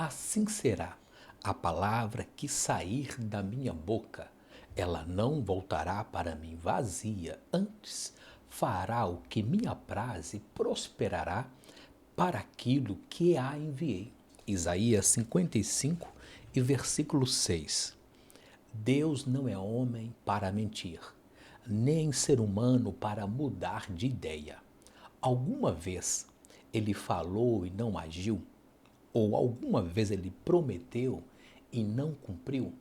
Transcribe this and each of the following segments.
Assim será a palavra que sair da minha boca. Ela não voltará para mim vazia, antes fará o que me apraz e prosperará para aquilo que a enviei. Isaías 55 e versículo 6. Deus não é homem para mentir, nem ser humano para mudar de ideia. Alguma vez ele falou e não agiu? Ou alguma vez ele prometeu e não cumpriu?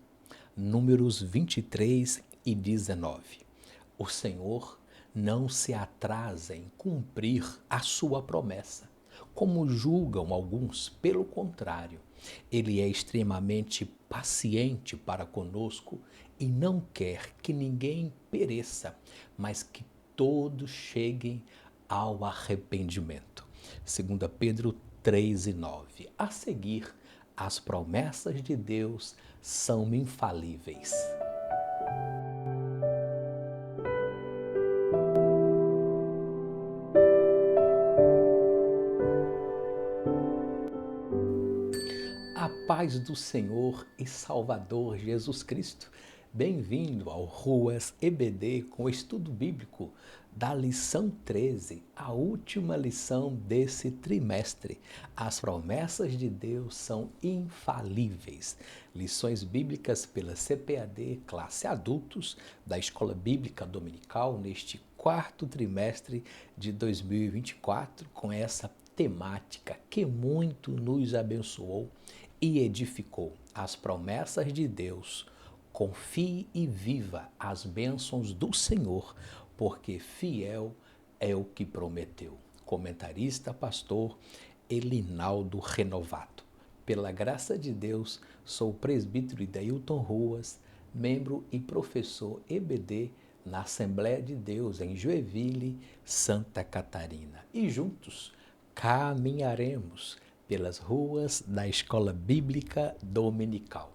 Números 23 e 19. O Senhor não se atrasa em cumprir a sua promessa, como julgam alguns. Pelo contrário, ele é extremamente paciente para conosco e não quer que ninguém pereça, mas que todos cheguem ao arrependimento. 2 Pedro 3 e 9. A seguir, as promessas de Deus são infalíveis. A paz do Senhor e Salvador Jesus Cristo. Bem-vindo ao Ruas EBD com o estudo bíblico da lição 13, a última lição desse trimestre. As promessas de Deus são infalíveis. Lições bíblicas pela CPAD, classe adultos, da Escola Bíblica Dominical, neste quarto trimestre de 2024, com essa temática que muito nos abençoou e edificou. As promessas de Deus. Confie e viva as bênçãos do Senhor, porque fiel é o que prometeu. Comentarista, pastor Elinaldo Renovato. Pela graça de Deus, sou o presbítero Idailton Ruas, membro e professor EBD na Assembleia de Deus em Joinville, Santa Catarina. E juntos caminharemos pelas ruas da Escola Bíblica Dominical.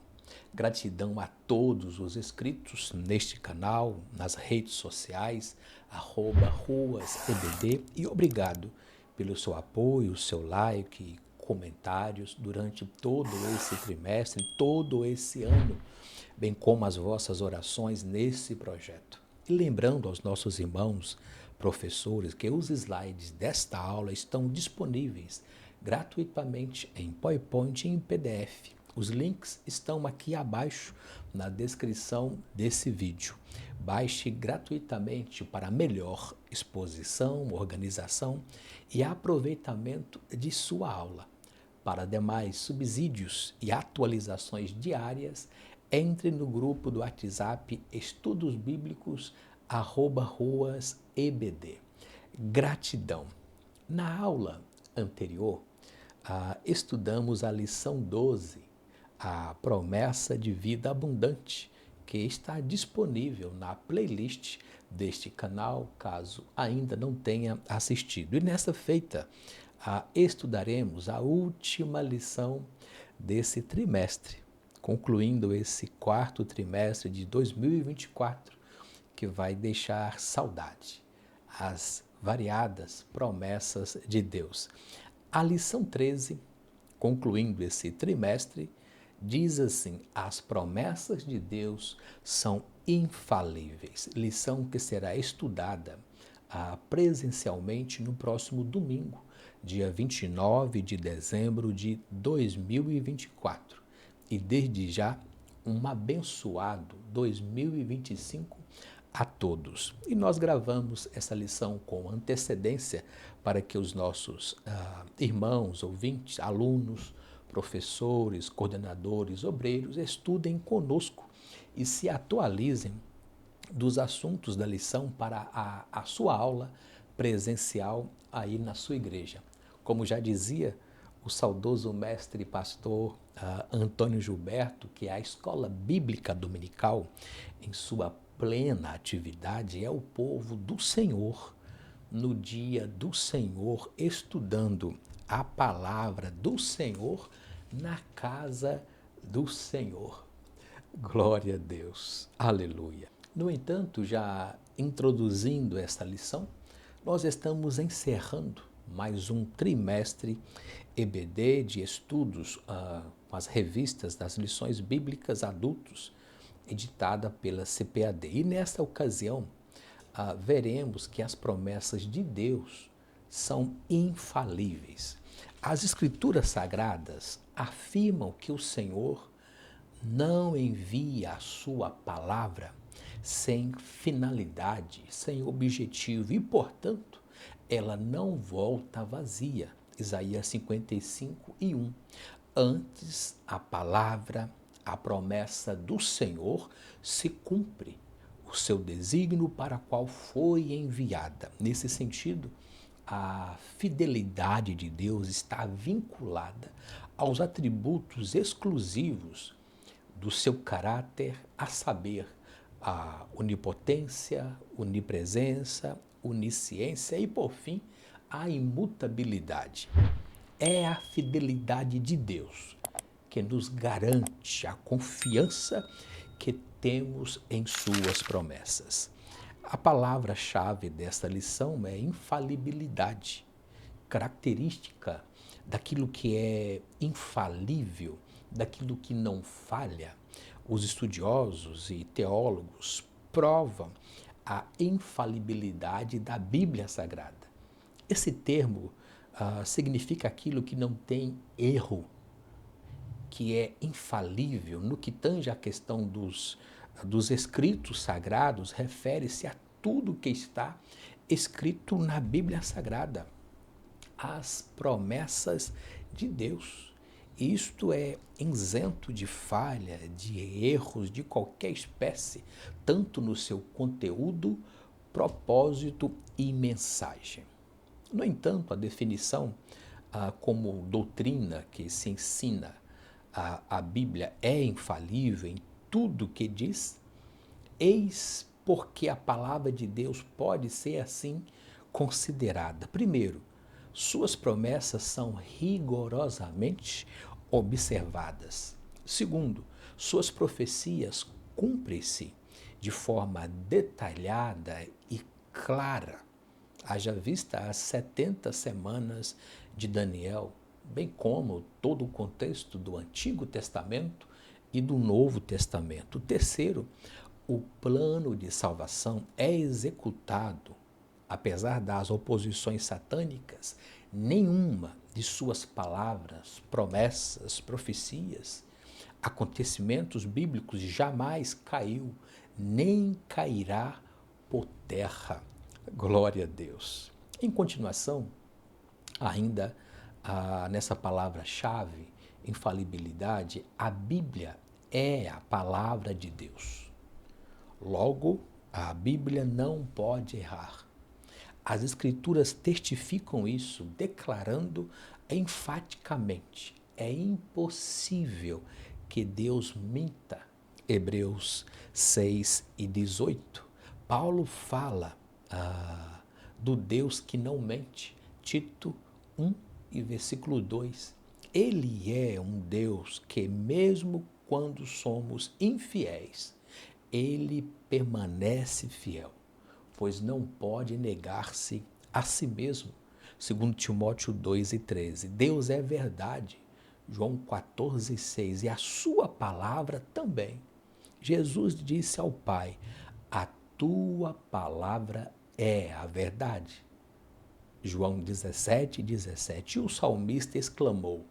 Gratidão a todos os inscritos neste canal, nas redes sociais, @ruasebd, e obrigado pelo seu apoio, seu like, comentários durante todo esse trimestre, todo esse ano, bem como as vossas orações nesse projeto. E lembrando aos nossos irmãos, professores, que os slides desta aula estão disponíveis gratuitamente em PowerPoint e em PDF. Os links estão aqui abaixo na descrição desse vídeo. Baixe gratuitamente para melhor exposição, organização e aproveitamento de sua aula. Para demais subsídios e atualizações diárias, entre no grupo do WhatsApp Estudos Bíblicos @ruasebd. Gratidão. Na aula anterior, estudamos a lição 12, a promessa de vida abundante, que está disponível na playlist deste canal, caso ainda não tenha assistido. E nessa feita, estudaremos a última lição desse trimestre, concluindo esse quarto trimestre de 2024, que vai deixar saudade, as variadas promessas de Deus. A lição 13, concluindo esse trimestre, diz assim: as promessas de Deus são infalíveis. Lição que será estudada presencialmente no próximo domingo, dia 29 de dezembro de 2024. E desde já, um abençoado 2025 a todos. E nós gravamos essa lição com antecedência para que os nossos irmãos, ouvintes, alunos, professores, coordenadores, obreiros estudem conosco e se atualizem dos assuntos da lição para a sua aula presencial aí na sua igreja. Como já dizia o saudoso mestre e pastor Antônio Gilberto, que a Escola Bíblica Dominical, em sua plena atividade, é o povo do Senhor, no dia do Senhor, estudando a palavra do Senhor na casa do Senhor. Glória a Deus, aleluia. No entanto, já introduzindo esta lição, nós estamos encerrando mais um trimestre EBD de estudos com as revistas das lições bíblicas adultos, editada pela CPAD. E nesta ocasião, veremos que as promessas de Deus são infalíveis. As Escrituras Sagradas afirmam que o Senhor não envia a sua palavra sem finalidade, sem objetivo e, portanto, ela não volta vazia. Isaías 55:1. Antes, a palavra, a promessa do Senhor se cumpre, o seu desígnio para qual foi enviada. Nesse sentido, a fidelidade de Deus está vinculada aos atributos exclusivos do seu caráter, a saber, a onipotência, onipresença, onisciência e, por fim, a imutabilidade. É a fidelidade de Deus que nos garante a confiança que temos em suas promessas. A palavra-chave desta lição é infalibilidade, característica daquilo que é infalível, daquilo que não falha. Os estudiosos e teólogos provam a infalibilidade da Bíblia Sagrada. Esse termo significa aquilo que não tem erro, que é infalível. No que tange à questão dos escritos sagrados, refere-se a tudo que está escrito na Bíblia Sagrada, as promessas de Deus. Isto é isento de falha, de erros, de qualquer espécie, tanto no seu conteúdo, propósito e mensagem. No entanto, a definição como doutrina que se ensina a Bíblia é infalível em tudo que diz, eis porque a palavra de Deus pode ser assim considerada. Primeiro, suas promessas são rigorosamente observadas. Segundo, suas profecias cumprem-se de forma detalhada e clara. Haja vista as 70 semanas de Daniel, bem como todo o contexto do Antigo Testamento e do Novo Testamento. Terceiro, o plano de salvação é executado, apesar das oposições satânicas, nenhuma de suas palavras, promessas, profecias, acontecimentos bíblicos jamais caiu, nem cairá por terra. Glória a Deus. Em continuação, ainda nessa palavra-chave, infalibilidade, a Bíblia é a palavra de Deus. Logo, a Bíblia não pode errar. As Escrituras testificam isso, declarando enfaticamente: é impossível que Deus minta. Hebreus 6:18. Paulo fala do Deus que não mente. Tito 1 e versículo 2. Ele é um Deus que, mesmo quando somos infiéis, ele permanece fiel, pois não pode negar-se a si mesmo. Segundo Timóteo 2:13. Deus é verdade. João 14:6. E a sua palavra também. Jesus disse ao Pai: a tua palavra é a verdade. João 17:17. E o salmista exclamou: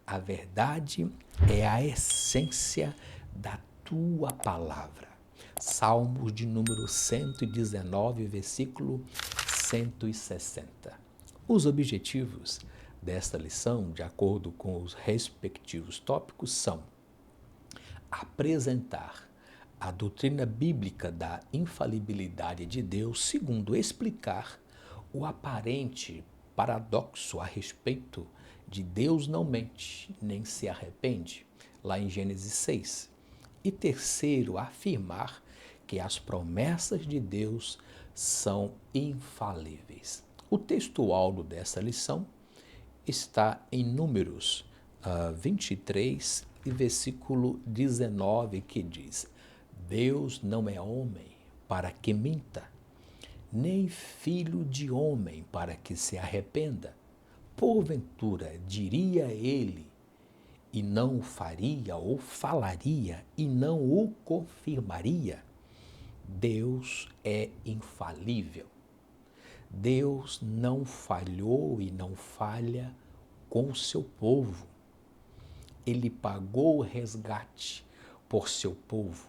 a verdade é a essência da tua palavra. Salmos de número 119, versículo 160. Os objetivos desta lição, de acordo com os respectivos tópicos, são apresentar a doutrina bíblica da infalibilidade de Deus, segundo, explicar o aparente paradoxo a respeito de Deus não mente, nem se arrepende, lá em Gênesis 6. E terceiro, afirmar que as promessas de Deus são infalíveis. O texto-alvo dessa lição está em Números 23 e versículo 19, que diz: Deus não é homem para que minta, nem filho de homem para que se arrependa. porventura diria ele e não o faria, ou falaria e não o confirmaria? Deus é infalível. Deus não falhou e não falha com o seu povo. Ele pagou o resgate por seu povo,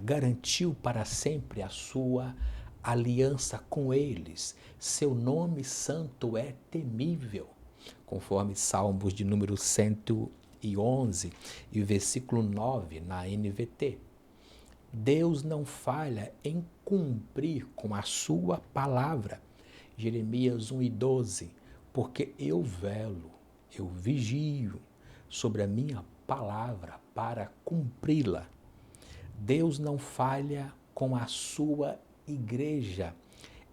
garantiu para sempre a sua aliança com eles. Seu nome santo é temível, conforme Salmos de número 111 e versículo 9 na NVT. Deus não falha em cumprir com a sua palavra. Jeremias 1:12, porque eu velo, eu vigio sobre a minha palavra para cumpri-la. Deus não falha com a sua igreja.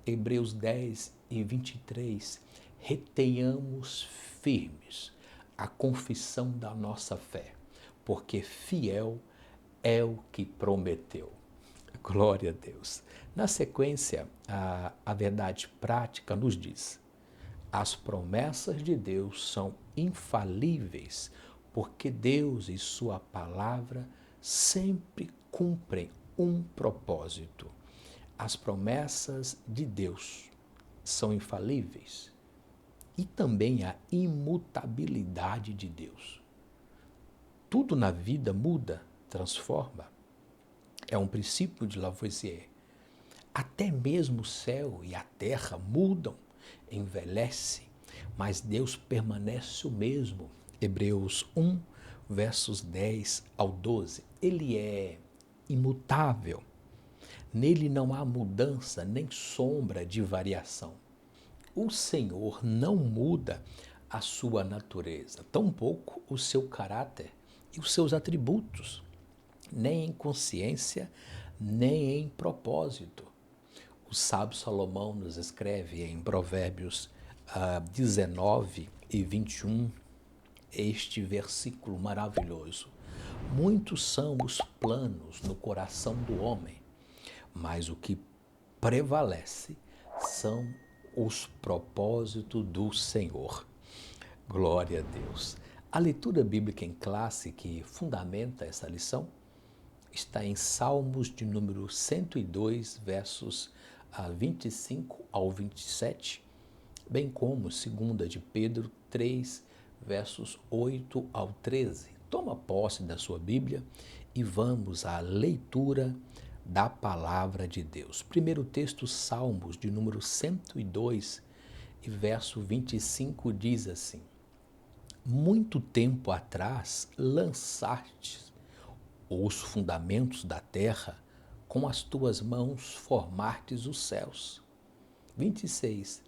Hebreus 10:23, retenhamos firmes a confissão da nossa fé, porque fiel é o que prometeu. Glória a Deus. Na sequência, a verdade prática nos diz: as promessas de Deus são infalíveis, porque Deus e sua palavra sempre cumprem um propósito. As promessas de Deus são infalíveis e também a imutabilidade de Deus. Tudo na vida muda, transforma. É um princípio de Lavoisier. Até mesmo o céu e a terra mudam, envelhecem, mas Deus permanece o mesmo. Hebreus 1, versos 10 ao 12. Ele é imutável. Nele não há mudança nem sombra de variação. O Senhor não muda a sua natureza, tampouco o seu caráter e os seus atributos, nem em consciência, nem em propósito. O sábio Salomão nos escreve em Provérbios 19:21 este versículo maravilhoso: muitos são os planos no coração do homem, mas o que prevalece são os propósitos do Senhor. Glória a Deus. A leitura bíblica em classe que fundamenta essa lição está em Salmos de número 102, versos 25 ao 27, bem como 2 de Pedro 3, versos 8 ao 13. Toma posse da sua Bíblia e vamos à leitura da palavra de Deus. Primeiro texto, Salmos de número 102 e verso 25 diz assim: muito tempo atrás lançastes os fundamentos da terra, com as tuas mãos formastes os céus. 26.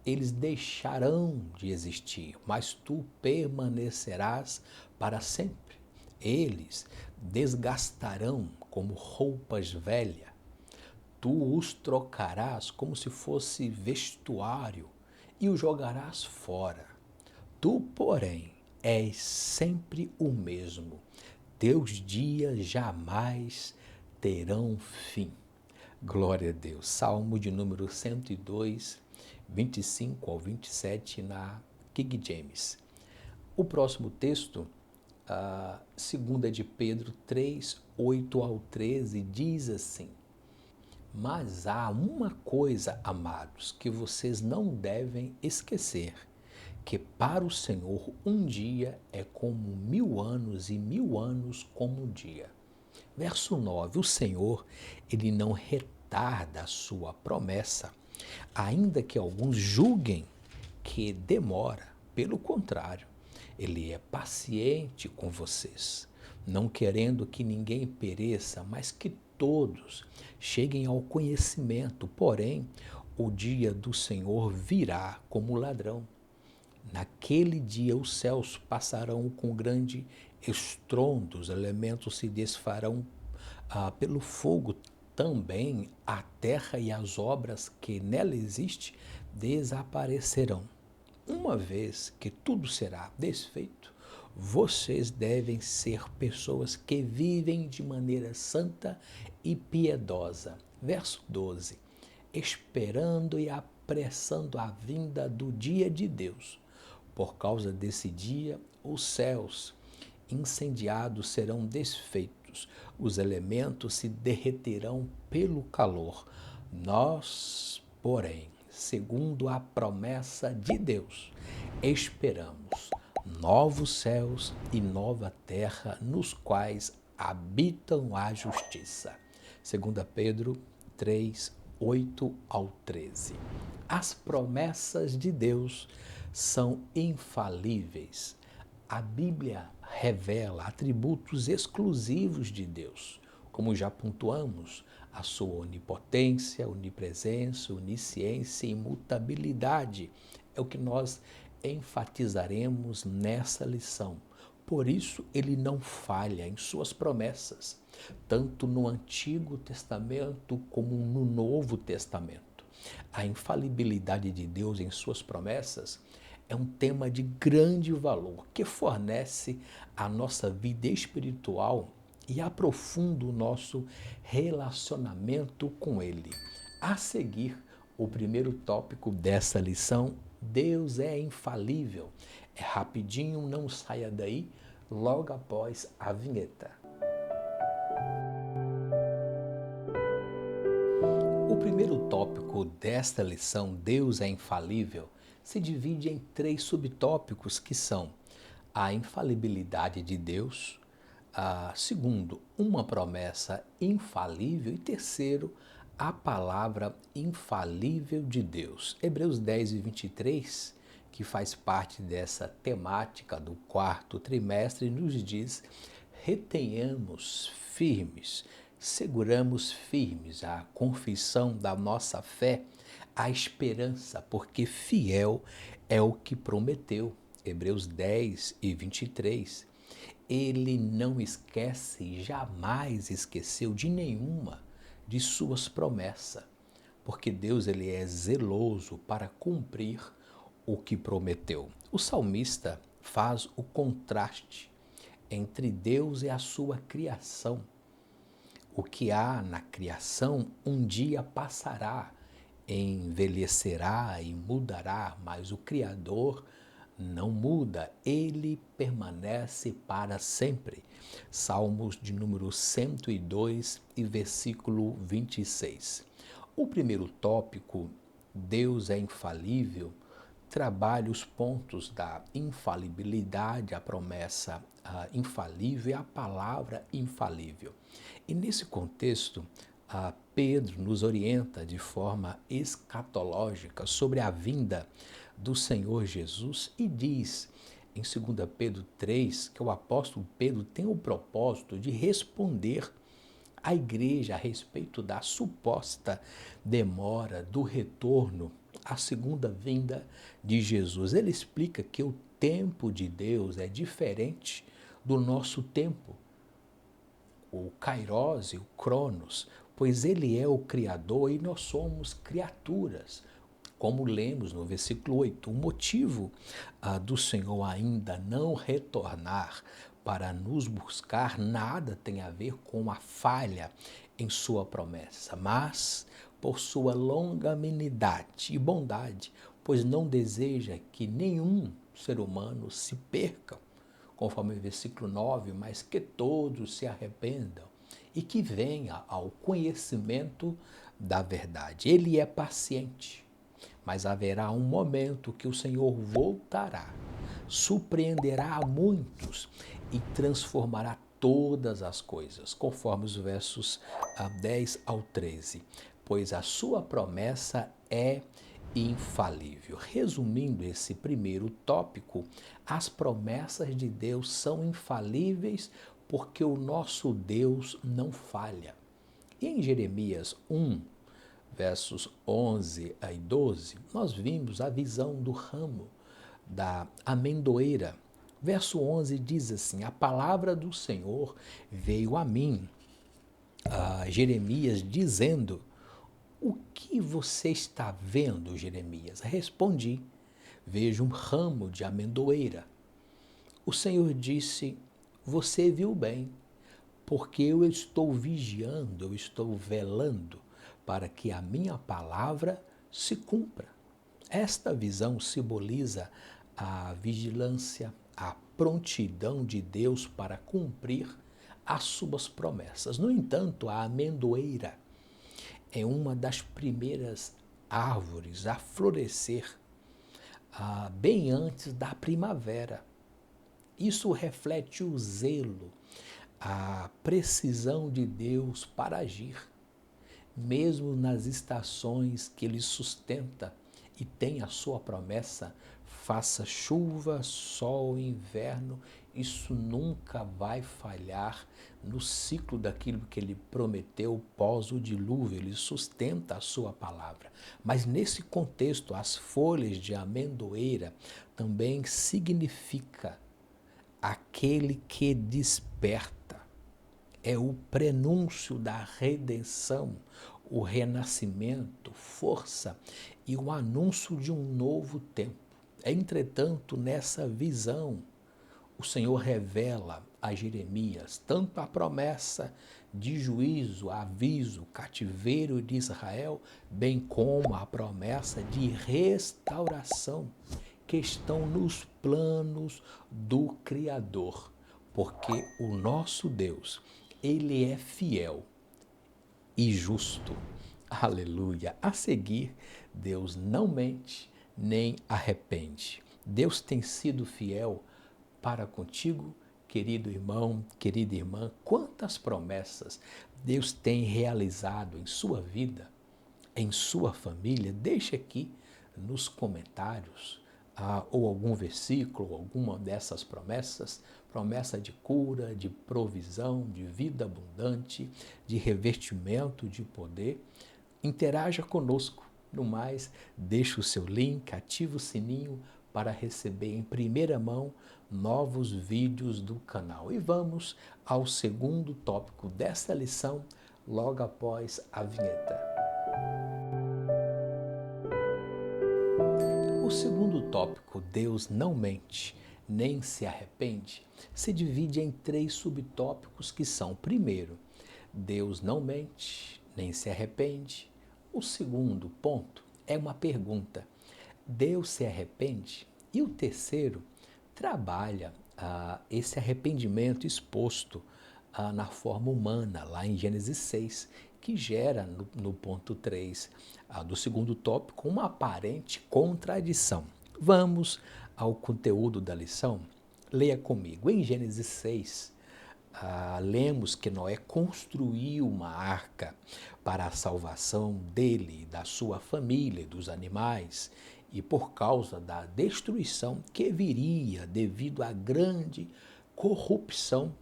Eles deixarão de existir, mas tu permanecerás para sempre. Eles desgastarão como roupas velhas. Tu os trocarás como se fosse vestuário e os jogarás fora. Tu, porém, és sempre o mesmo. Teus dias jamais terão fim. Glória a Deus. Salmo de número 102, 25 ao 27 na King James. O próximo texto, 2 de Pedro 3, 8 ao 13, diz assim: mas há uma coisa, amados, que vocês não devem esquecer, que para o Senhor um dia é como 1000 anos e 1000 anos como um dia. Verso 9, o Senhor, ele não retarda a sua promessa, ainda que alguns julguem que demora. Pelo contrário, ele é paciente com vocês, não querendo que ninguém pereça, mas que todos cheguem ao conhecimento. Porém, o dia do Senhor virá como ladrão. Naquele dia os céus passarão com grande estrondo, os elementos se desfarão pelo fogo. Também a terra e as obras que nela existem desaparecerão. Uma vez que tudo será desfeito, vocês devem ser pessoas que vivem de maneira santa e piedosa. Verso 12. Esperando e aprendendo apressando a vinda do dia de Deus. Por causa desse dia, os céus incendiados serão desfeitos, os elementos se derreterão pelo calor. Nós, porém, segundo a promessa de Deus, esperamos novos céus e nova terra nos quais habitam a justiça. 2 Pedro 3, 8 ao 13. As promessas de Deus são infalíveis. A Bíblia revela atributos exclusivos de Deus, como já pontuamos, a sua onipotência, onipresença, onisciência e imutabilidade. É o que nós enfatizaremos nessa lição. Por isso, ele não falha em suas promessas, tanto no Antigo Testamento como no Novo Testamento. A infalibilidade de Deus em suas promessas é um tema de grande valor que fornece a nossa vida espiritual e aprofunda o nosso relacionamento com Ele. A seguir, o primeiro tópico dessa lição: Deus é infalível. É rapidinho, não saia daí, logo após a vinheta. O primeiro tópico desta lição, Deus é infalível, se divide em 3 subtópicos que são a infalibilidade de Deus, segundo, uma promessa infalível e terceiro, a palavra infalível de Deus. Hebreus 10 e 23, que faz parte dessa temática do 4º trimestre, nos diz: retenhamos firmes, seguramos firmes a confissão da nossa fé, a esperança, porque fiel é o que prometeu. Hebreus 10 e 23. Ele não esquece, jamais esqueceu de nenhuma de suas promessas, porque Deus ele é zeloso para cumprir o que prometeu. O salmista faz o contraste entre Deus e a sua criação. O que há na criação um dia passará, envelhecerá e mudará, mas o Criador não muda, ele permanece para sempre. Salmos de número 102 e versículo 26. O primeiro tópico, Deus é infalível, trabalha os pontos da infalibilidade, a promessa infalível e a palavra infalível. E nesse contexto, Pedro nos orienta de forma escatológica sobre a vinda do Senhor Jesus e diz em 2 Pedro 3 que o apóstolo Pedro tem o propósito de responder à igreja a respeito da suposta demora do retorno, a segunda vinda de Jesus. Ele explica que o tempo de Deus é diferente do nosso tempo, o Kairos e o Cronos, pois ele é o Criador e nós somos criaturas. Como lemos no versículo 8, o motivo do Senhor ainda não retornar para nos buscar nada tem a ver com a falha em sua promessa, mas por sua longanimidade e bondade, pois não deseja que nenhum ser humano se perca, conforme o versículo 9, mas que todos se arrependam e que venha ao conhecimento da verdade. Ele é paciente, mas haverá um momento que o Senhor voltará, surpreenderá a muitos e transformará todas as coisas, conforme os versos 10 ao 13, pois a sua promessa é infalível. Resumindo esse primeiro tópico, as promessas de Deus são infalíveis porque o nosso Deus não falha. E em Jeremias 1, versos 11 e 12, nós vimos a visão do ramo da amendoeira. Verso 11 diz assim: a palavra do Senhor veio a mim, a Jeremias, dizendo: o que você está vendo, Jeremias? Respondi: vejo um ramo de amendoeira. O Senhor disse: você viu bem, porque eu estou vigiando, eu estou velando para que a minha palavra se cumpra. Esta visão simboliza a vigilância, a prontidão de Deus para cumprir as suas promessas. No entanto, a amendoeira é uma das primeiras árvores a florescer bem antes da primavera. Isso reflete o zelo, a precisão de Deus para agir, mesmo nas estações que Ele sustenta e tem a sua promessa, faça chuva, sol, inverno, isso nunca vai falhar no ciclo daquilo que Ele prometeu pós o dilúvio, Ele sustenta a sua palavra. Mas nesse contexto, as folhas de amendoeira também significa aquele que desperta. É o prenúncio da redenção, o renascimento, força e o anúncio de um novo tempo. Entretanto, nessa visão, o Senhor revela a Jeremias tanto a promessa de juízo, aviso, cativeiro de Israel, bem como a promessa de restauração que estão nos planos do Criador, porque o nosso Deus, Ele é fiel e justo. Aleluia! A seguir, Deus não mente nem arrepende. Deus tem sido fiel para contigo, querido irmão, querida irmã. Quantas promessas Deus tem realizado em sua vida, em sua família? Deixe aqui nos comentários ou algum versículo, alguma dessas promessas, promessa de cura, de provisão, de vida abundante, de revestimento de poder. Interaja conosco. No mais, deixe o seu link, ative o sininho para receber em primeira mão novos vídeos do canal. E vamos ao segundo tópico desta lição, logo após a vinheta. O segundo tópico, Deus não mente, nem se arrepende, se divide em 3 subtópicos que são: primeiro, Deus não mente, nem se arrepende. O segundo ponto é uma pergunta: Deus se arrepende? E o terceiro trabalha esse arrependimento exposto na forma humana, lá em Gênesis 6, que gera no ponto 3 do segundo tópico uma aparente contradição. Vamos ao conteúdo da lição? Leia comigo. Em Gênesis 6, lemos que Noé construiu uma arca para a salvação dele, da sua família, dos animais, e por causa da destruição que viria devido à grande corrupção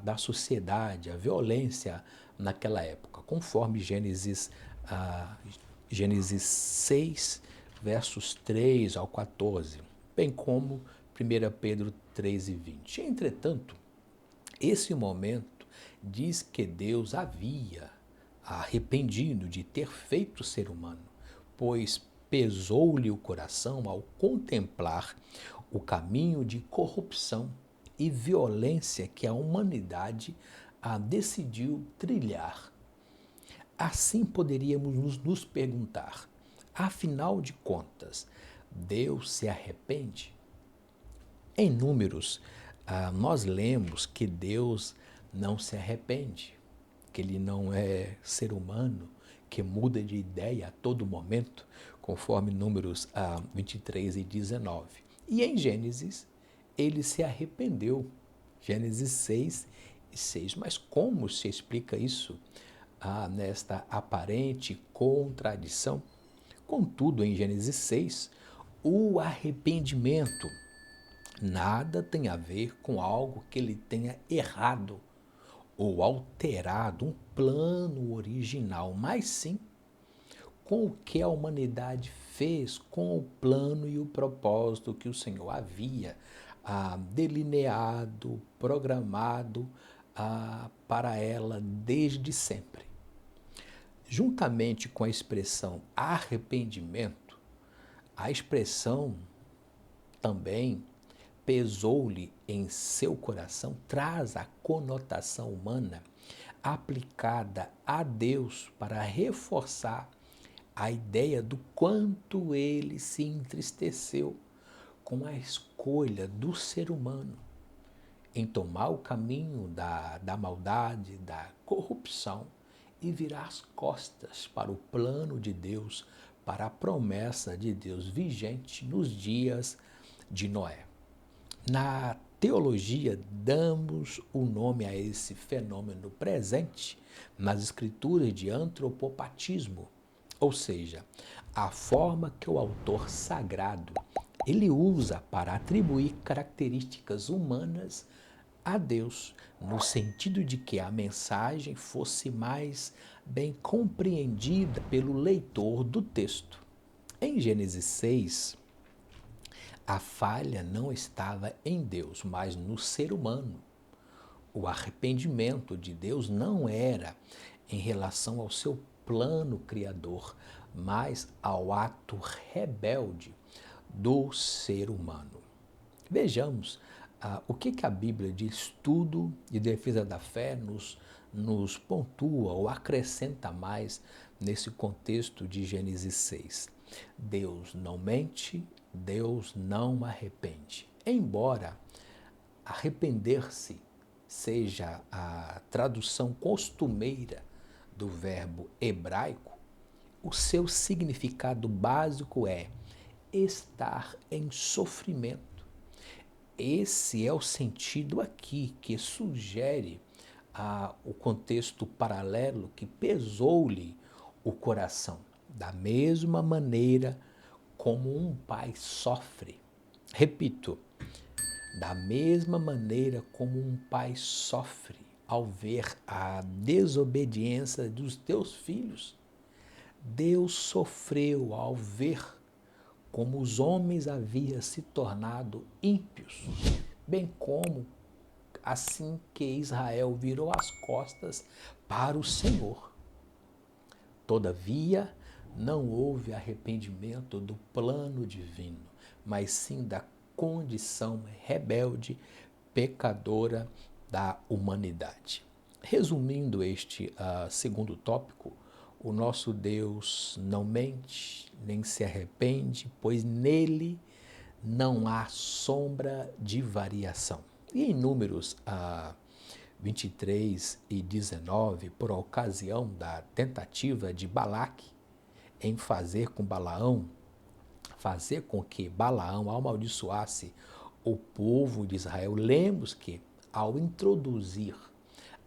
da sociedade, a violência naquela época, conforme Gênesis 6, versos 3 ao 14, bem como 1 Pedro 3 e 20. Entretanto, esse momento diz que Deus havia arrependido de ter feito o ser humano, pois pesou-lhe o coração ao contemplar o caminho de corrupção e violência que a humanidade decidiu trilhar. Assim poderíamos nos perguntar, afinal de contas, Deus se arrepende? Em Números, nós lemos que Deus não se arrepende, que Ele não é ser humano, que muda de ideia a todo momento, conforme Números 23 e 19. E em Gênesis, Ele se arrependeu, Gênesis 6 e 6. Mas como se explica isso nesta aparente contradição? Contudo, em Gênesis 6, o arrependimento nada tem a ver com algo que ele tenha errado ou alterado um plano original, mas sim com o que a humanidade fez com o plano e o propósito que o Senhor havia delineado, programado para ela desde sempre. Juntamente com a expressão arrependimento, a expressão também pesou-lhe em seu coração traz a conotação humana aplicada a Deus para reforçar a ideia do quanto ele se entristeceu com a escolha do ser humano em tomar o caminho da maldade, da corrupção e virar as costas para o plano de Deus, para a promessa de Deus vigente nos dias de Noé. Na teologia, damos o nome a esse fenômeno presente nas escrituras de antropopatismo, ou seja, a forma que o autor sagrado ele usa para atribuir características humanas a Deus, no sentido de que a mensagem fosse mais bem compreendida pelo leitor do texto. Em Gênesis 6, a falha não estava em Deus, mas no ser humano. O arrependimento de Deus não era em relação ao seu plano criador, mas ao ato rebelde do ser humano. Vejamos o que a Bíblia de Estudo e Defesa da Fé nos pontua ou acrescenta mais nesse contexto de Gênesis 6. Deus não mente, Deus não arrepende. Embora arrepender-se seja a tradução costumeira do verbo hebraico, o seu significado básico é estar em sofrimento. Esse é o sentido aqui que sugere o contexto paralelo que pesou-lhe o coração. Da mesma maneira como um pai sofre. Repito, da mesma maneira como um pai sofre ao ver a desobediência dos teus filhos, Deus sofreu ao ver como os homens haviam se tornado ímpios, bem como assim que Israel virou as costas para o Senhor. Todavia, não houve arrependimento do plano divino, mas sim da condição rebelde, pecadora da humanidade. Resumindo este segundo tópico, o nosso Deus não mente, nem se arrepende, pois nele não há sombra de variação. E em Números 23 e 19, por ocasião da tentativa de Balaque em fazer com que Balaão amaldiçoasse o povo de Israel, lemos que, ao introduzir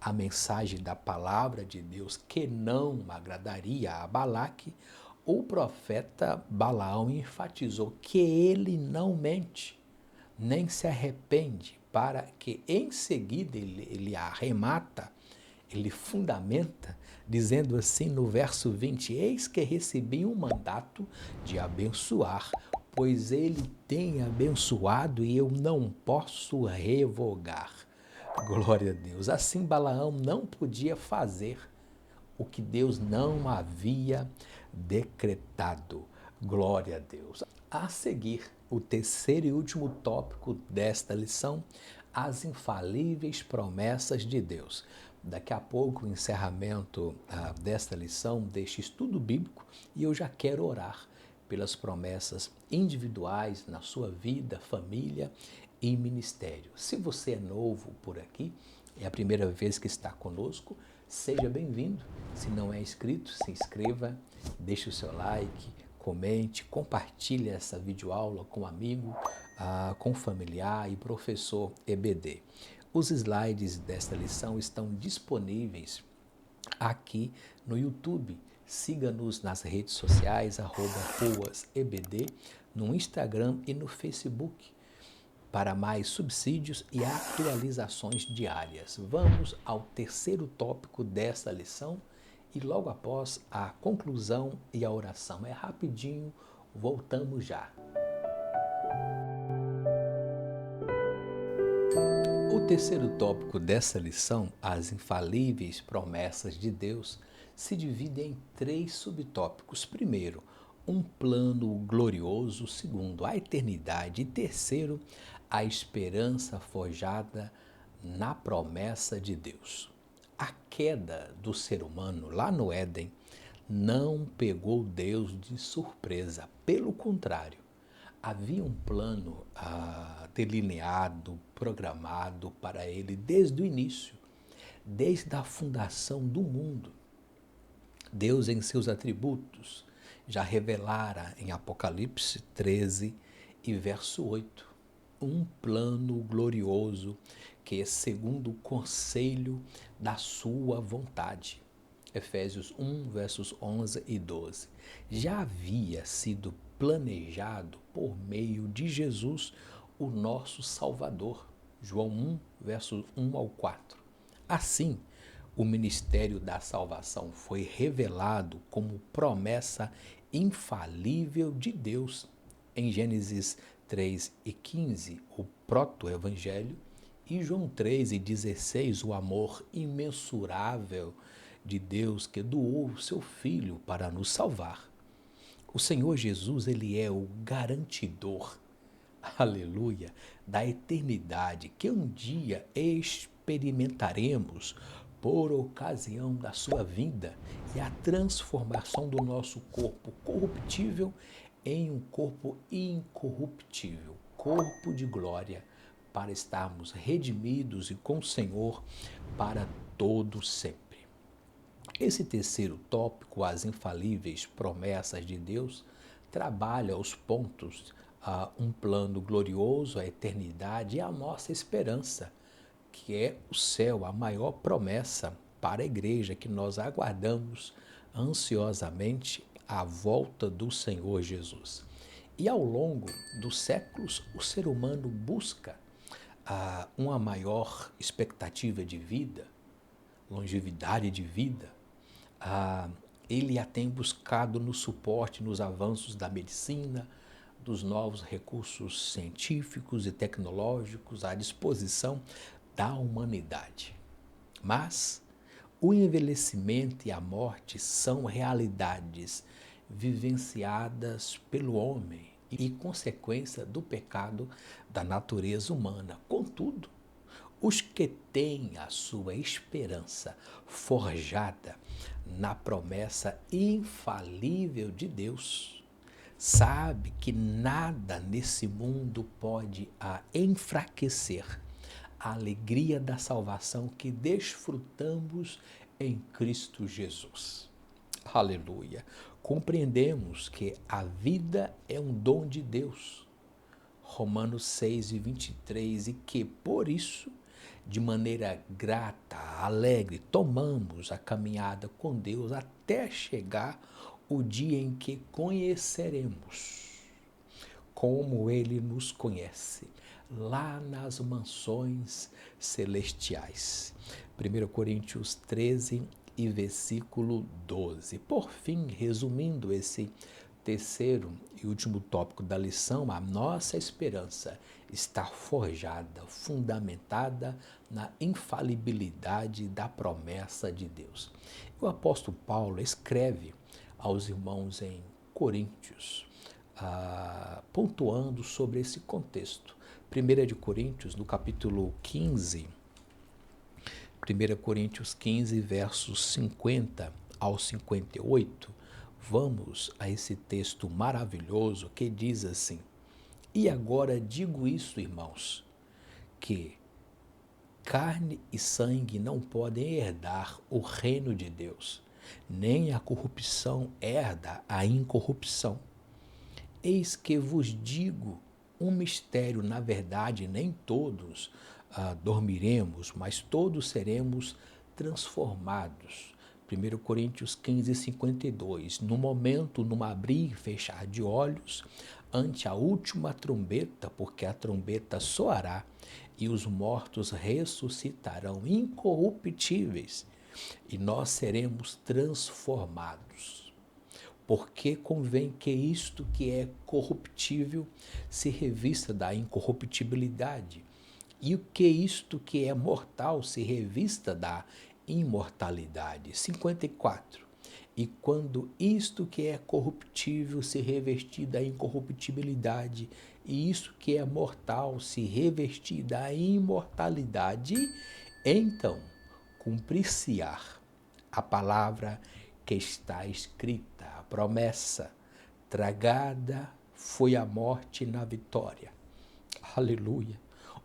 a mensagem da palavra de Deus que não agradaria a Balaque, o profeta Balaão enfatizou que ele não mente, nem se arrepende, para que em seguida ele arremata, ele fundamenta, dizendo assim no verso 20, eis que recebi um mandato de abençoar, pois ele tem abençoado e eu não posso revogar. Glória a Deus. Assim Balaão não podia fazer o que Deus não havia decretado. Glória a Deus. A seguir, o terceiro e último tópico desta lição, as infalíveis promessas de Deus. Daqui a pouco, o encerramento desta lição, deste estudo bíblico, e eu já quero orar pelas promessas individuais na sua vida, família e ministério. Se você é novo por aqui, é a primeira vez que está conosco, seja bem-vindo. Se não é inscrito, se inscreva, deixe o seu like, comente, compartilhe essa videoaula com amigo, com familiar e professor EBD. Os slides desta lição estão disponíveis aqui no YouTube. Siga-nos nas redes sociais, @ruasebd, no Instagram e no Facebook, para mais subsídios e atualizações diárias. Vamos ao terceiro tópico desta lição e logo após a conclusão e a oração. É rapidinho, voltamos já. O terceiro tópico dessa lição, as infalíveis promessas de Deus, se divide em 3 subtópicos. Primeiro, um plano glorioso. Segundo, a eternidade. E terceiro, a esperança forjada na promessa de Deus. A queda do ser humano lá no Éden não pegou Deus de surpresa. Pelo contrário, havia um plano delineado, programado para ele desde o início, desde a fundação do mundo. Deus, em seus atributos, já revelara em Apocalipse 13 e verso 8, um plano glorioso que é segundo o conselho da sua vontade. Efésios 1, versos 11 e 12. Já havia sido planejado por meio de Jesus, o nosso Salvador. João 1, versos 1 ao 4. Assim, o ministério da salvação foi revelado como promessa infalível de Deus. Em Gênesis 3 e 15, o proto-evangelho, e João 3 e 16, o amor imensurável de Deus que doou o seu Filho para nos salvar. O Senhor Jesus, ele é o garantidor, aleluia, da eternidade que um dia experimentaremos por ocasião da sua vinda e a transformação do nosso corpo corruptível em um corpo incorruptível, corpo de glória, para estarmos redimidos e com o Senhor para todo sempre. Esse terceiro tópico, as infalíveis promessas de Deus, trabalha os pontos um plano glorioso, a eternidade e a nossa esperança, que é o céu, a maior promessa para a igreja que nós aguardamos ansiosamente a volta do Senhor Jesus. E ao longo dos séculos, o ser humano busca uma maior expectativa de vida, longevidade de vida. Ele a tem buscado no suporte, nos avanços da medicina, dos novos recursos científicos e tecnológicos à disposição da humanidade. Mas o envelhecimento e a morte são realidades vivenciadas pelo homem e consequência do pecado da natureza humana. Contudo, os que têm a sua esperança forjada na promessa infalível de Deus, sabe que nada nesse mundo pode enfraquecer a alegria da salvação que desfrutamos em Cristo Jesus. Aleluia! Compreendemos que a vida é um dom de Deus. Romanos 6 e 23, e que, por isso, de maneira grata, alegre, tomamos a caminhada com Deus até chegar o dia em que conheceremos como Ele nos conhece, lá nas mansões celestiais. 1 Coríntios 13 e versículo 12. Por fim, resumindo esse terceiro e último tópico da lição, a nossa esperança está forjada, fundamentada na infalibilidade da promessa de Deus. O apóstolo Paulo escreve aos irmãos em Coríntios, pontuando sobre esse contexto. 1 de Coríntios, no capítulo 15, 1 Coríntios 15, versos 50 ao 58, vamos a esse texto maravilhoso que diz assim: e agora digo isso, irmãos, que carne e sangue não podem herdar o reino de Deus, nem a corrupção herda a incorrupção. Eis que vos digo um mistério, na verdade, nem todos dormiremos, mas todos seremos transformados. 1 Coríntios 15, 52. No momento, num abrir e fechar de olhos, ante a última trombeta, porque a trombeta soará, e os mortos ressuscitarão incorruptíveis, e nós seremos transformados. Porque convém que isto que é corruptível se revista da incorruptibilidade, e o que isto que é mortal se revista da imortalidade. 54. E quando isto que é corruptível se revestir da incorruptibilidade, e isto que é mortal se revestir da imortalidade, então cumprir-se-á a palavra que está escrita, a promessa: tragada foi a morte na vitória. Aleluia.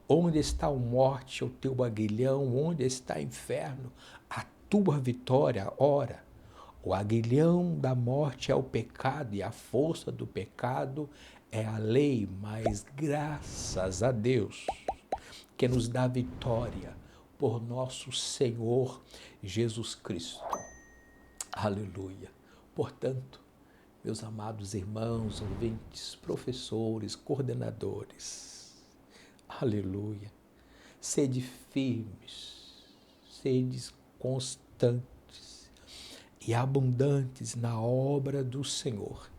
Onde está a morte, o teu aguilhão? Onde está o inferno, a tua vitória? Ora, o aguilhão da morte é o pecado e a força do pecado é a lei, mas graças a Deus que nos dá vitória por nosso Senhor Jesus Cristo. Aleluia. Portanto, meus amados irmãos, ouvintes, professores, coordenadores, aleluia, sede firmes, sede constantes e abundantes na obra do Senhor,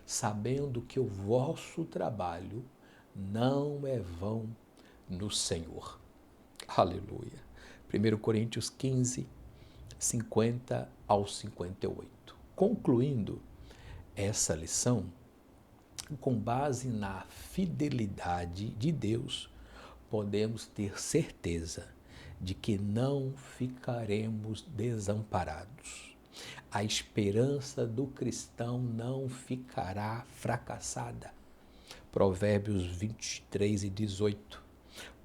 sabendo que o vosso trabalho não é vão no Senhor. Aleluia. 1 Coríntios 15, 50 ao 58. Concluindo essa lição, com base na fidelidade de Deus, podemos ter certeza de que não ficaremos desamparados. A esperança do cristão não ficará fracassada. Provérbios 23 e 18.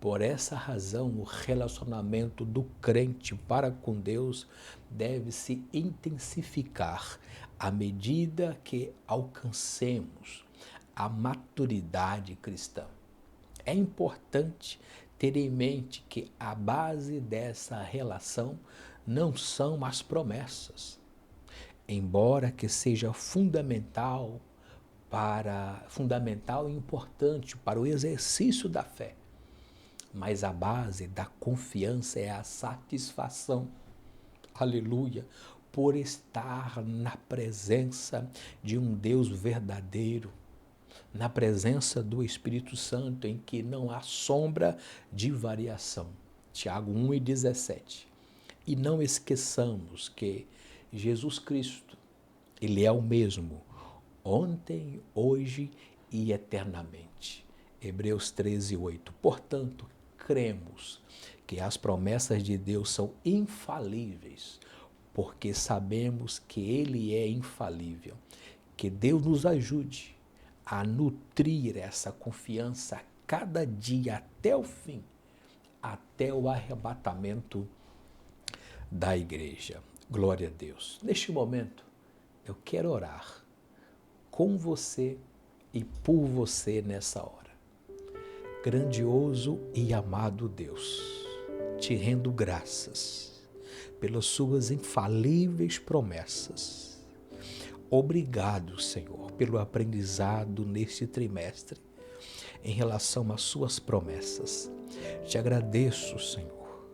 Por essa razão, o relacionamento do crente para com Deus deve se intensificar à medida que alcancemos a maturidade cristã. É importante ter em mente que a base dessa relação não são as promessas, embora que seja fundamental e importante para o exercício da fé. Mas a base da confiança é a satisfação, aleluia, por estar na presença de um Deus verdadeiro, na presença do Espírito Santo, em que não há sombra de variação. Tiago 1:17. E não esqueçamos que Jesus Cristo, Ele é o mesmo, ontem, hoje e eternamente. Hebreus 13:8. Portanto, cremos que as promessas de Deus são infalíveis, porque sabemos que Ele é infalível. Que Deus nos ajude a nutrir essa confiança a cada dia até o fim, até o arrebatamento da igreja. Glória a Deus. Neste momento, eu quero orar com você e por você nessa hora. Grandioso e amado Deus, te rendo graças pelas suas infalíveis promessas. Obrigado, Senhor, pelo aprendizado neste trimestre em relação às suas promessas. Te agradeço, Senhor,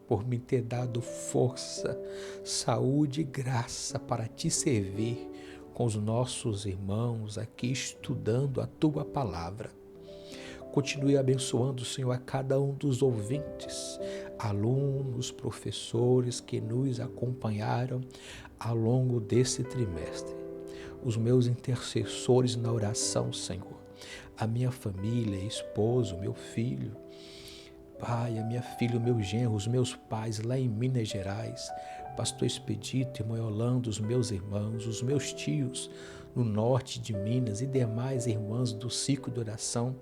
por me ter dado força, saúde e graça para te servir com os nossos irmãos aqui estudando a tua palavra. Continue abençoando, Senhor, a cada um dos ouvintes, alunos, professores que nos acompanharam ao longo desse trimestre. Os meus intercessores na oração, Senhor, a minha família, esposo, meu filho, pai, a minha filha, o meu genro, os meus pais lá em Minas Gerais, pastor Expedito, irmã Yolanda, os meus irmãos, os meus tios no norte de Minas e demais irmãs do ciclo de oração,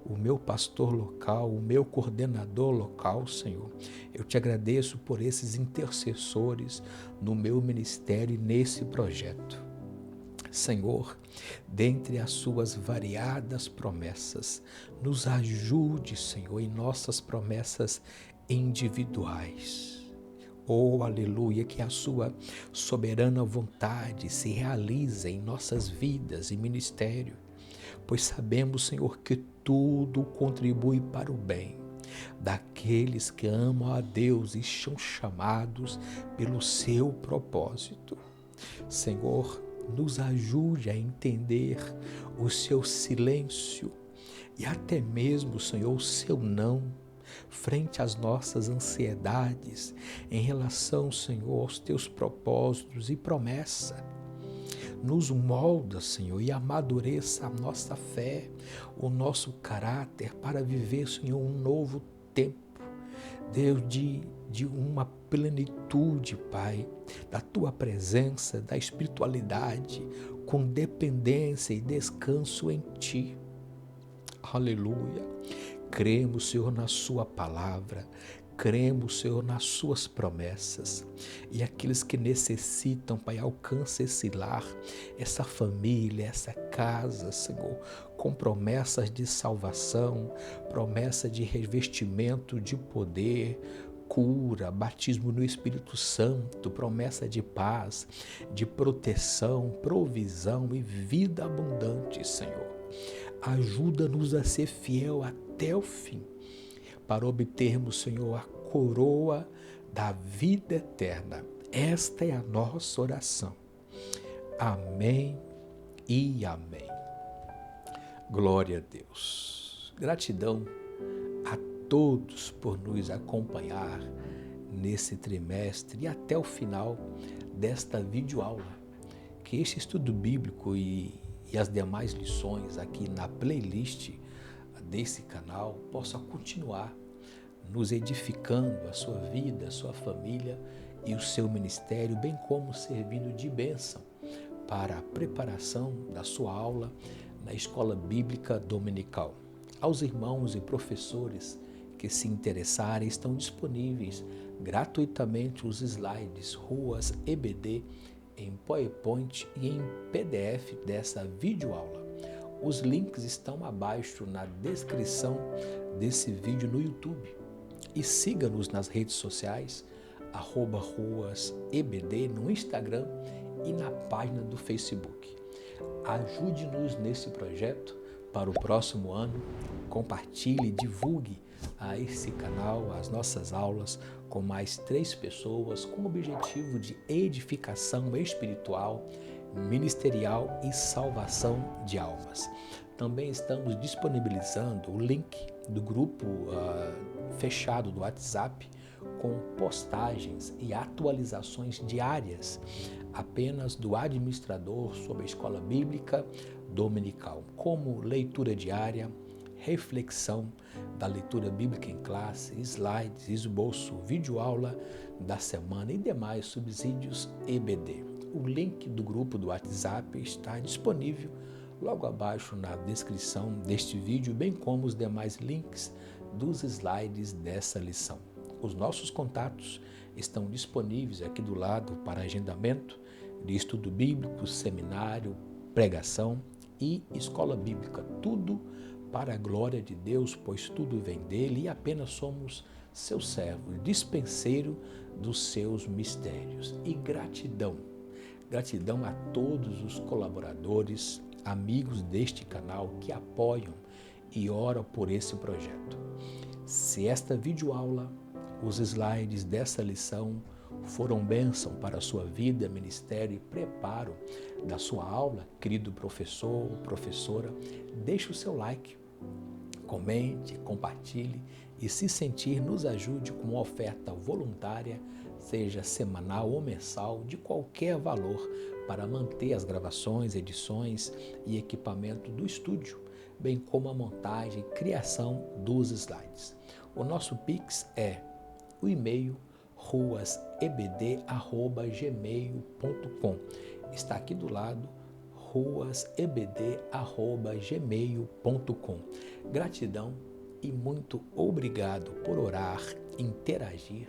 o meu pastor local, o meu coordenador local, Senhor. Eu te agradeço por esses intercessores no meu ministério e nesse projeto. Senhor, dentre as suas variadas promessas, nos ajude, Senhor, em nossas promessas individuais. Oh, aleluia, que a sua soberana vontade se realize em nossas vidas e ministério, pois sabemos, Senhor, que tudo contribui para o bem daqueles que amam a Deus e são chamados pelo seu propósito. Senhor, nos ajude a entender o seu silêncio e até mesmo, Senhor, o seu não, frente às nossas ansiedades em relação, Senhor, aos teus propósitos e promessa. Nos molda, Senhor, e amadureça a nossa fé, o nosso caráter para viver, Senhor, um novo tempo. Deus, de de uma plenitude, Pai, da Tua presença, da espiritualidade, com dependência e descanso em Ti. Aleluia. Cremos, Senhor, na Sua palavra. Cremos, Senhor, nas Suas promessas. E aqueles que necessitam, Pai, alcance esse lar, essa família, essa casa, Senhor, com promessas de salvação, promessa de revestimento de poder, cura, batismo no Espírito Santo, promessa de paz, de proteção, provisão e vida abundante, Senhor. Ajuda-nos a ser fiel até o fim, para obtermos, Senhor, a coroa da vida eterna. Esta é a nossa oração. Amém e amém. Glória a Deus. Gratidão a todos por nos acompanhar nesse trimestre e até o final desta videoaula. Que este estudo bíblico e as demais lições aqui na playlist desse canal possa continuar nos edificando a sua vida, a sua família e o seu ministério, bem como servindo de bênção para a preparação da sua aula na Escola Bíblica Dominical. Aos irmãos e professores que se interessarem, estão disponíveis gratuitamente os slides Ruas EBD em PowerPoint e em PDF dessa videoaula. Os links estão abaixo na descrição desse vídeo no YouTube. E siga-nos nas redes sociais, @RuasEBD no Instagram e na página do Facebook. Ajude-nos nesse projeto para o próximo ano. Compartilhe e divulgue a esse canal, as nossas aulas, com mais 3 pessoas, com o objetivo de edificação espiritual, ministerial e salvação de almas. Também estamos disponibilizando o link do grupo fechado do WhatsApp com postagens e atualizações diárias apenas do administrador sobre a Escola Bíblica Dominical, como leitura diária, reflexão da leitura bíblica em classe, slides, esboço, videoaula da semana e demais subsídios EBD. O link do grupo do WhatsApp está disponível logo abaixo na descrição deste vídeo, bem como os demais links dos slides dessa lição. Os nossos contatos estão disponíveis aqui do lado para agendamento de estudo bíblico, seminário, pregação e escola bíblica. Tudo para a glória de Deus, pois tudo vem dele e apenas somos seu servo, dispenseiro dos seus mistérios. E gratidão a todos os colaboradores, amigos deste canal que apoiam e oram por esse projeto. Se esta videoaula, os slides dessa lição foram bênção para a sua vida, ministério e preparo da sua aula, querido professor ou professora, deixe o seu like, comente, compartilhe e, se sentir, nos ajude com uma oferta voluntária, seja semanal ou mensal, de qualquer valor, para manter as gravações, edições e equipamento do estúdio, bem como a montagem e criação dos slides. O nosso Pix é o e-mail ruasebd@gmail.com. Está aqui do lado, ruasebd@gmail.com. Gratidão e muito obrigado por orar, interagir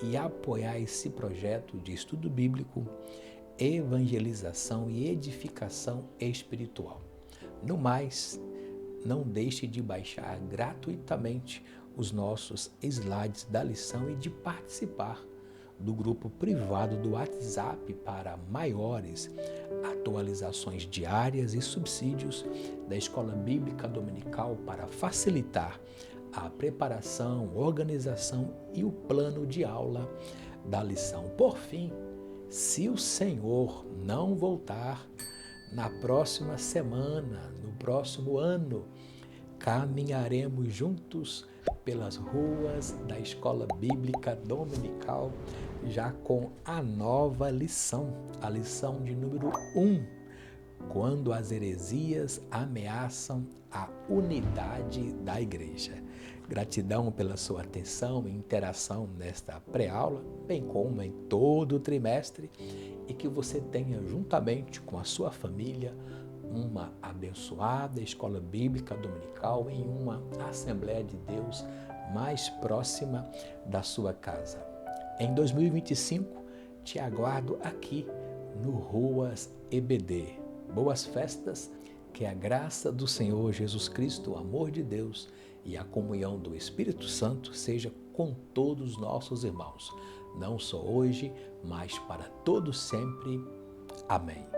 e apoiar esse projeto de estudo bíblico, evangelização e edificação espiritual. No mais, não deixe de baixar gratuitamente os nossos slides da lição e de participar do grupo privado do WhatsApp para maiores atualizações diárias e subsídios da Escola Bíblica Dominical para facilitar a preparação, organização e o plano de aula da lição. Por fim, se o Senhor não voltar na próxima semana, no próximo ano, caminharemos juntos pelas ruas da Escola Bíblica Dominical, já com a nova lição, a lição de número 1, quando as heresias ameaçam a unidade da igreja. Gratidão pela sua atenção e interação nesta pré-aula, bem como em todo o trimestre, e que você tenha, juntamente com a sua família, uma abençoada escola bíblica dominical em uma Assembleia de Deus mais próxima da sua casa. Em 2025, te aguardo aqui no Ruas EBD. Boas festas, que a graça do Senhor Jesus Cristo, o amor de Deus e a comunhão do Espírito Santo seja com todos os nossos irmãos, não só hoje, mas para todos sempre. Amém.